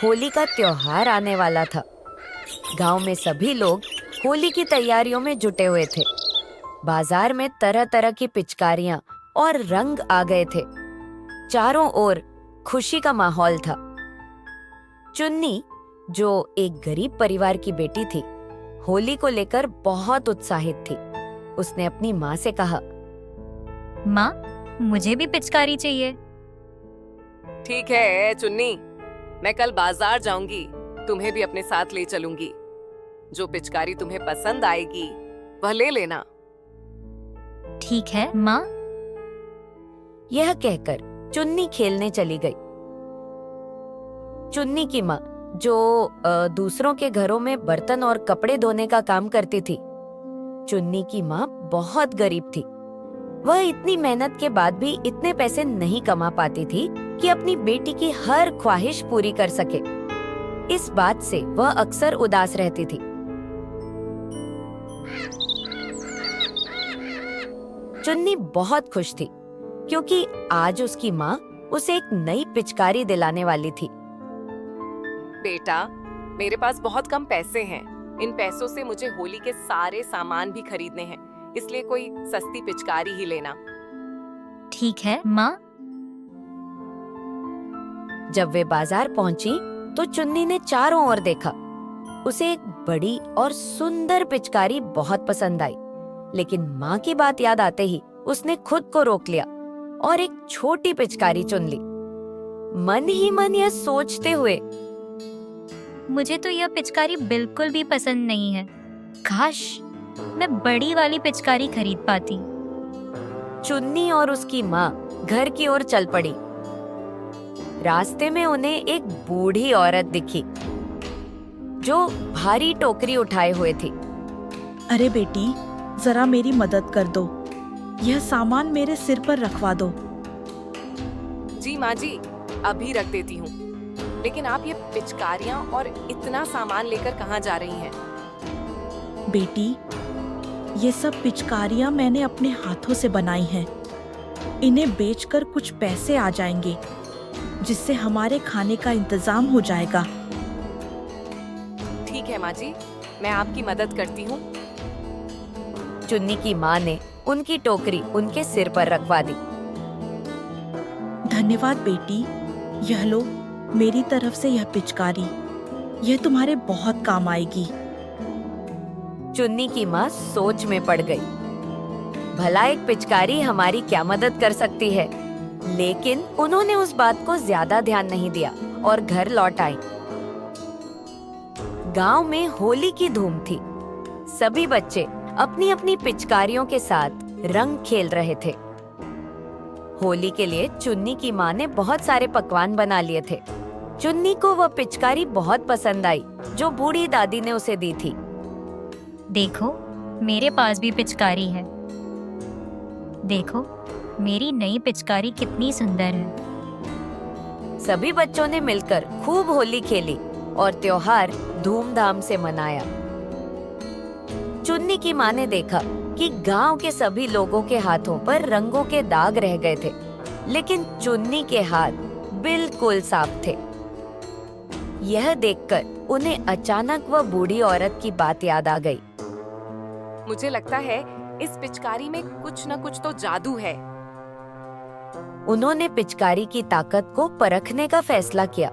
होली का त्योहार आने वाला था। गांव में सभी लोग होली की तैयारियों में जुटे हुए थे। बाजार में तरह तरह की पिचकारियां और रंग आ गए थे। चारों ओर खुशी का माहौल था। चुन्नी, जो एक गरीब परिवार की बेटी थी, होली को लेकर बहुत उत्साहित थी। उसने अपनी माँ से कहा, माँ, मुझे भी पिचकारी चाहिए। ठीक है चुन्नी, मैं कल बाजार जाऊंगी, तुम्हें भी अपने साथ ले चलूंगी। जो पिचकारी तुम्हें पसंद आएगी वह ले लेना। ठीक है माँ। यह कहकर चुन्नी खेलने चली गई। चुन्नी की माँ, जो दूसरों के घरों में बर्तन और कपड़े धोने का काम करती थी, चुन्नी की माँ बहुत गरीब थी। वह इतनी मेहनत के बाद भी इतने पैसे नहीं कमा पाती थी कि अपनी बेटी की हर ख्वाहिश पूरी कर सके। इस बात से वह अक्सर उदास रहती थी। चुन्नी बहुत खुश थी क्योंकि आज उसकी माँ उसे एक नई पिचकारी दिलाने वाली थी। बेटा, मेरे पास बहुत कम पैसे हैं। इन पैसों से मुझे होली के सारे सामान भी खरीदने हैं, इसलिए कोई सस्ती पिचकारी ही लेना। ठीक है माँ। जब वे बाजार पहुंची तो चुन्नी ने चारों ओर देखा। उसे एक बड़ी और सुंदर पिचकारी बहुत पसंद आई, लेकिन माँ की बात याद आते ही उसने खुद को रोक लिया और एक छोटी पिचकारी चुन ली। मन ही मन यह सोचते हुए, मुझे तो यह पिचकारी बिल्कुल भी पसंद नहीं है। काश मैं बड़ी वाली पिचकारी खरीद पाती। चुन्नी और उसकी माँ घर की ओर चल पड़ी। रास्ते में उन्हें एक बूढ़ी औरत दिखी जो भारी टोकरी उठाए हुए थी। अरे बेटी, जरा मेरी मदद कर दो। यह सामान मेरे सिर पर रखवा दो। जी माँ जी, अभी रख देती हूँ। लेकिन आप ये पिचकारियाँ और इतना सामान लेकर कहाँ जा रही हैं? बेटी, ये सब पिचकारियाँ मैंने अपने हाथों से बनाई हैं। इन्हें बेचकर कुछ पैसे आ जाएंगे, जिससे हमारे खाने का इंतजाम हो जाएगा। ठीक है माँ जी, मैं आपकी मदद करती हूँ। चुन्नी की माँ ने उनकी टोकरी उनके सिर पर रखवा दी। धन्यवाद बेटी। यह लो, मेरी तरफ से यह पिचकारी। यह तुम्हारे बहुत काम आएगी। चुन्नी की माँ सोच में पड़ गई। भला एक पिचकारी हमारी क्या मदद कर सकती है? लेकिन उन्होंने उस बात को ज्यादा ध्यान नहीं दिया और घर लौट आई। गांव में होली की धूम थी। सभी बच्चे अपनी अपनी पिचकारियों के साथ रंग खेल रहे थे। होली के लिए चुन्नी की माँ ने बहुत सारे पकवान बना लिए थे। चुन्नी को वह पिचकारी बहुत पसंद आई जो बूढ़ी दादी ने उसे दी थी। देखो, मेरे पास भी पिचकारी है। देखो, मेरी नई पिचकारी कितनी सुंदर है। सभी बच्चों ने मिलकर खूब होली खेली और त्योहार धूमधाम से मनाया। चुन्नी की माँ ने देखा कि गांव के सभी लोगों के हाथों पर रंगों के दाग रह गए थे, लेकिन चुन्नी के हाथ बिल्कुल साफ थे। यह देखकर उन्हें अचानक वह बूढ़ी औरत की बात याद आ गई। मुझे लगता है इस पिचकारी में कुछ न कुछ तो जादू है। उन्होंने पिचकारी की ताकत को परखने का फैसला किया।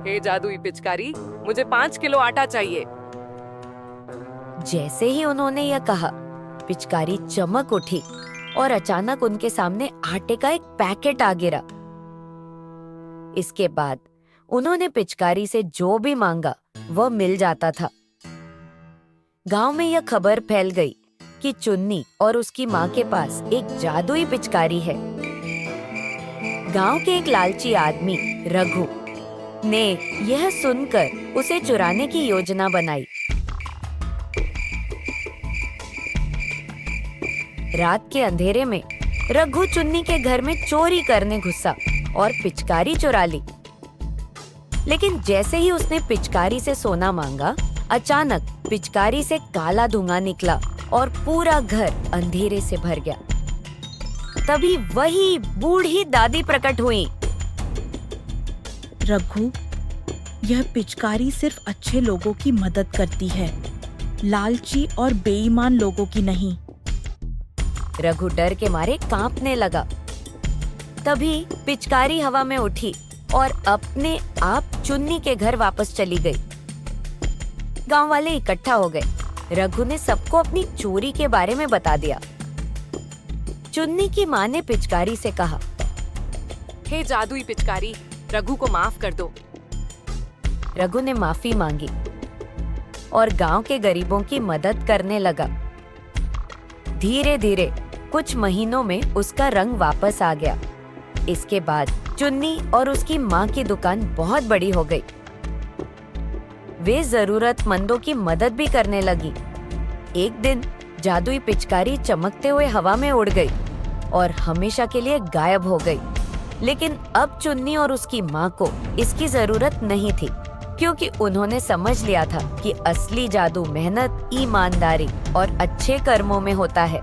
हे जादुई पिचकारी, मुझे 5 किलो आटा चाहिए। जैसे ही उन्होंने यह कहा, पिचकारी चमक उठी और अचानक उनके सामने आटे का एक पैकेट आ गिरा। इसके बाद उन्होंने पिचकारी से जो भी मांगा वह मिल जाता था। गांव में यह खबर फैल गई कि चुन्नी और उसकी माँ के पास एक जादुई पिचकारी है। गांव के एक लालची आदमी रघु ने यह सुनकर उसे चुराने की योजना बनाई। रात के अंधेरे में रघु चुन्नी के घर में चोरी करने घुसा और पिचकारी चुरा ली। लेकिन जैसे ही उसने पिचकारी से सोना मांगा, अचानक पिचकारी से काला धुआं निकला और पूरा घर अंधेरे से भर गया। तभी वही बूढ़ी दादी प्रकट हुई। रघु, यह पिचकारी सिर्फ अच्छे लोगों की मदद करती है, लालची और बेईमान लोगों की नहीं। रघु डर के मारे कांपने लगा। तभी पिचकारी हवा में उठी और अपने आप चुन्नी के घर वापस चली गई। गांव वाले इकट्ठा हो गए। रघु ने सबको अपनी चोरी के बारे में बता दिया। चुन्नी की माँ ने पिचकारी से कहा, हे जादुई पिचकारी, रघु को माफ कर दो। रघु ने माफी मांगी और गांव के गरीबों की मदद करने लगा। धीरे धीरे कुछ महीनों में उसका रंग वापस आ गया। इसके बाद चुन्नी और उसकी माँ की दुकान बहुत बड़ी हो गई। वे जरूरतमंदों की मदद भी करने लगी। एक दिन जादुई पिचकारी चमकते हुए हवा में उड़ गई और हमेशा के लिए गायब हो गई। लेकिन अब चुन्नी और उसकी माँ को इसकी जरूरत नहीं थी, क्योंकि उन्होंने समझ लिया था कि असली जादू मेहनत, ईमानदारी और अच्छे कर्मों में होता है।